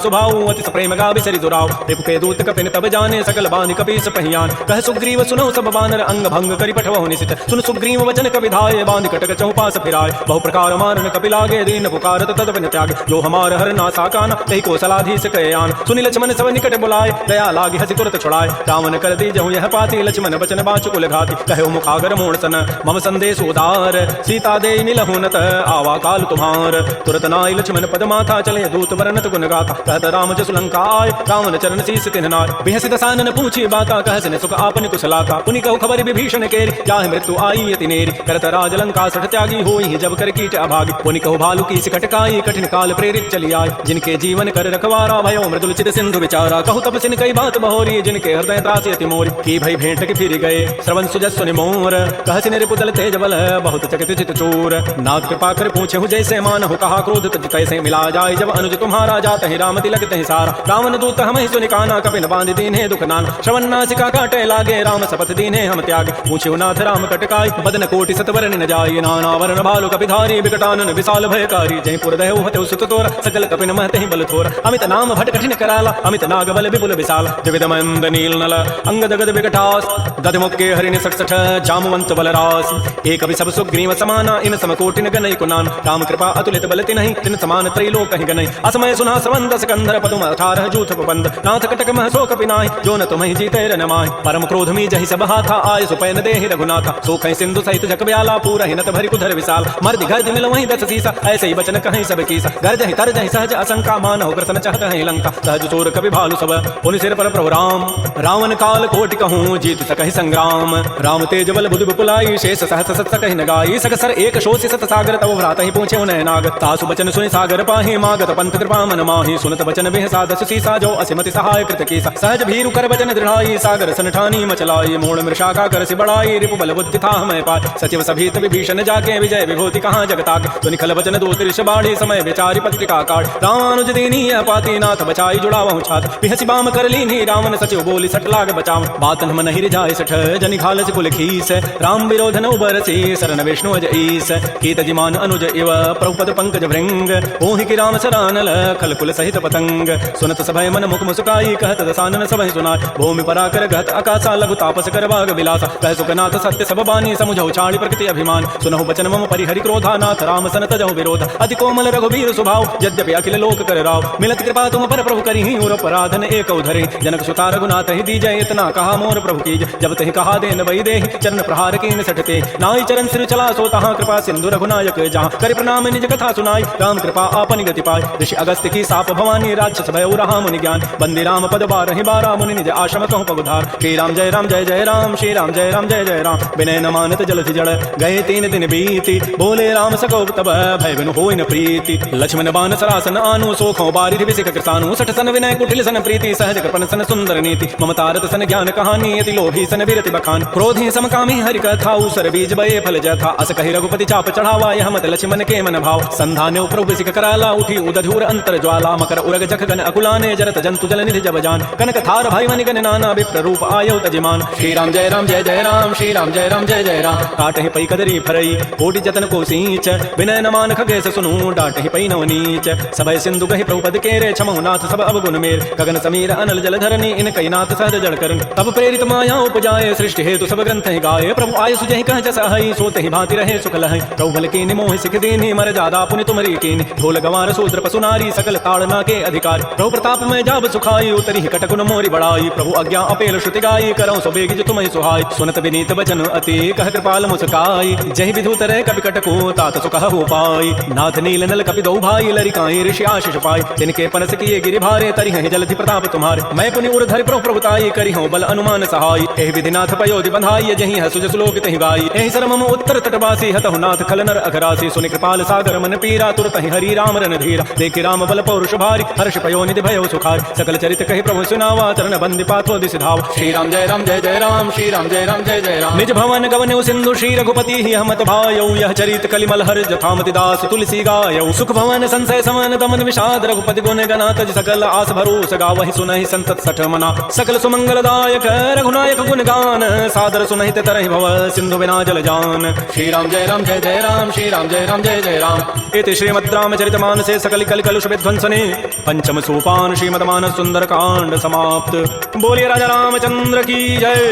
सुभाऊ अति प्रेम गावि सरि दुराव रिपु के दूत कपिन तब जाने सकल बानि कपीस पहियान कह सुग्रीव सुनौ सब बानर अंग भंग करि पठवहु निशित सुन सुग्रीव वचन कपि धाये बांधि कटक चौपास फिराय बहु प्रकार मारन कपि लागे दीन पुकारत तदपन त्यागे जो हमार हर नासा काना तहि कौशलाधीश कयान सुनि लक्ष्मण सब निकट बुलाए दया लागे हसि तुरत छुड़ाए रावण कर दी जहु यह पाती लक्ष्मण बचन बाचु कुल घाती कहो मुखागर मोण सन मम संदेश उदार सीता दे मिलहु नत आवा काल तुम्हार तुरत नाई लक्ष्मण पद माथा चले दूत वर्णत गुण गाथा कहत राम जसु लंका आय रावण चरण शीस तिन्ह नाय बिहसि दसानन पूछी बाता कहसन सुख आपन कुशलाता पुनि कहु खबर विभीषण केरी जाहि मृत्यु आई यति नेरी करत राज लंका सठ त्यागी होई जब कर कीट अभागी पुनि कहु भालु की सिकटकाई कठिन काल प्रेरित चली आय जिनके जीवन कर रखवारा भयो मृदुल चित सिंधु विचारा कहु तप सिन कई बात बहोरी जिनके हृदय त्रास यति मोरी की भई भेंट के फिर गए श्रवण सुजस सुनि मोर कहसि निरपुतल तेज बल बहुत चकित चित चूर नाथ कृपा कर पूछे हु जैसे मान हो कहा क्रोध तज कैसे मिला जाए जब अनुज तुम्हारा जात ही राम तिलक तहि सारा रावण दूत हमहि सुनि काना कपिन बांध दीन्हे दुख नाना श्रवण नासिका काटे लागे राम शपथ दीन्हे हम त्यागे पूछे नाथ राम कटकाई बदन कोटि सतवरन न जाय नाना वरण भालु कपिधारी विकटानन विशाल भयकारी जय पुर दय हते सुत तोर सकल कपिन महते बल थोर अमित नाम भट कठिन कराला अमित नाग बल विपुल विशाल द्विविध मंद नील नल अंग दगद विकटास दध मुक्के हरिण सठसठ जामवंत बलरास एक सब सुग्रीव समाना इन समकोटिन गनई कुनान राम कृपा अतुलित बल तिन्हि तिन समान त्रैलोक कहि गनई असमय सुना श्रवण दस कंधर पदुम 18 जूथ बंद नाथ कटक मह शोक पिनाहि जो न तुम्हि जीते रन माहि परम क्रोध मी जहि सब हाथा आय सुपैन देहि रघुनाथा सोखै सिंधु सहित जग ब्याला पूरा हिनत भरि कुधर विशाल मर्दि गर्द मिल वहीं दस सीसा ऐसे ही बचन कहीं सब कीसा गर्ज ही तरज ही सहज असंका मान हो ग्रसन चाहत है लंका सहज चोर कवि भालु सब पुनि सिर पर प्रभु राम रावण काल कोटि कहूँ जीत सकहि संग्राम राम तेज बल बुधु बुलाई शेष सहस सत सकहि न गाई सकसर एक शोषि सत सागर तव भ्रात ही पूछे उन्हें नाग तासु बचन सुनि सागर पाहि मागत पंथ कृपा मन माहि सुनत बचन बिह साधस सीसा जो असिमति सहाय कृत कीसा सहज भीरु कर बचन दृढ़ाई सागर सनठानी मचलाई मूण मृषाका कर सि बड़ाई रिपु बल बुद्धि था मैं पाय सचिव सभीत विभीषण जाके विजय विभूति कहाँ जगताके सुनि खल बचन दो त्रिश बाढ़ी समय विचारि पत्रिका काढ़ रामानुज दीनी पाति नाथ बचाई जुड़ावहु छात बिहसि बाम कर लीनी रावण सचिव बोली सट लाग बचाव बात मन नहीं रिझाय सठ जनि खालस कुल खीस राम विरोध न उबरसी शरण विष्णु अज ईस कीत जिमान अनुज इव प्रभुपद पंकज भृंग ओहि की राम सरानल खल कुल सहित पतंग सुनत सभय मन मुख मुस्काई कहत दसानन सभय सुनाय भूमि पराकर गहत आकाशा लघु तापस कर बाग विलासा कह सुखनाथ सत्य सब बानी समुझौ छाड़ी प्रकृति अभिमान सुनहु बचन मम परिहरि क्रोधा नाथ राम सन तजहु विरोध अति कोमल रघुवीर स्वभाव यद्यपि अखिल लोक कर राव मिलत कृपा तुम पर प्रभु करिहि और अपराधन एक उधरे जनक सुता रघुनाथ ही दीजय इतना कहा मोर प्रभु कीज जब तहि कहा देन वही देहि चरण प्रहार कीन सटते नाई चरण सिर चला सो तहाँ कृपा सिंधु रघुनायक जहाँ कर प्रणाम निज कथा सुनाई राम कृपा आपन गति पाय ऋषि अगस्त्य की साप भवानी राक्षस भय रहा मुनि ज्ञान बंदे राम पद बारहि बारा मुनि निज आश्रम कहूँ पगुधार श्री राम जय राम जय जय राम श्री राम जय राम जय जय राम विनय न मानत जलधि जड़ गए 3 दिन बीती बोले राम सको तब भय बिनु होई न प्रीति लक्ष्मण बान सरासन आनु सोखों बारिधि विसिक कृसानु सठ सन विनय कुटिल सन प्रीति सहज कृपन सन सुंदर नीति ममतारत सन ज्ञान कहानी यति लोभी सन विरति बखान क्रोधी समकामी हरि कथा उसर बीज बये फल जथा अस कहि रघुपति चाप चढ़ावा यह मत लक्ष्मण के मन भाव संधाने प्रभु विसिक कराला उठी उदधूर अंतर ज्वाला मकर उरग जख गन अकुलाने जरत जंतु जल निधि जब जान कनक थार भाई मनि गन नाना विप्र रूप आयो तजिमान श्री राम जय राम जय जय राम श्री राम जय राम जय जय राम काटहि पै कदरी फरई कोटि जतन को सींच विनय न मान खगेश सुनु डाटहि पै नव नीच सबय सिंधु गहि प्रभुपद केरे क्षमौ नाथ सब अवगुण मेर गगन समीर अनल जल धरनी इन कई नाथ सहज जड़ करन तब प्रेरित माया उपजाए सृष्टि हेतु सब ग्रंथ ही गाये प्रभु आय सुजहि कह जस हई सोते ही भांति रहे सुख लहै प्रभु भल कीन मोहि सिख दीनि मर जादा पुनि तुमरी कीन ढोल गवार शूद्र पशु नारी सकल ताड़ना के अधिकार प्रभु प्रताप में जाब सुखाई उतरी कटकुन मोरी बड़ाई प्रभु आज्ञा अपेल श्रुति गाई करौ सो बेगिज तुम्हि सुहाय सुनत विनीत वचन अति कह कृपाल मुस्काई जहि विधु तरह कपि कटको तात सुख हो पाई नाथ नील नल कपि दो भाई लरिकाई ऋषि आशीष पाई तिनके पनस किए गिरि भारे तरि हैं जलधि प्रताप तुम्हारे मैं पुनि उर धरि प्रभु प्रभुताई करि हूँ बल अनुमान सहाय एहि विधिनाथ पयोधि बंधाई जहि है सुज श्लोक तहि गाई एहि सरमम उत्तर तटवासी हतहु नाथ खल नर अघरासी सुनि कृपाल सागर मन पीरा तुरत ताहि हरि राम रणधीरा देखे राम बल पौरुष भारी हर्ष पयो निधि भयो सुखारी सकल चरित कहि प्रभु सुनावा चरण बंदि पाथो दिस धाव श्री राम जय राम जय जय राम श्री राम जय राम जय जय राम निज भवन गवनु सिंधु श्री रघुपति ही हमत भायौ यह चरित कलिमल हर जथामति दास तुलसी गायौ सुख भवन संशय समन दमन विषाद रघुपति गुण गना तज सकल आस भरोस गावहि सुनहि संतत सठ मना सकल सुमंगलदायक रघुनायक गुण गान सादर सुनहि तरहि भव सिंधु बिना जल जान श्री राम जय राम जय जय राम श्री राम जय राम जय जय राम इति श्रीमद् रामचरितमानसे सकल कल कलुष विध्वंसने पंचम सोपान श्रीमद्मानस सुंदर कांड समाप्त। बोलिए राजा रामचंद्र की जय,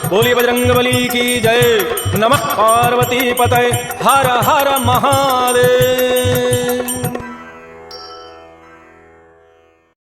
बोलिए बजरंगबली की जय। नमः पार्वती पतये, हर हर महादेव।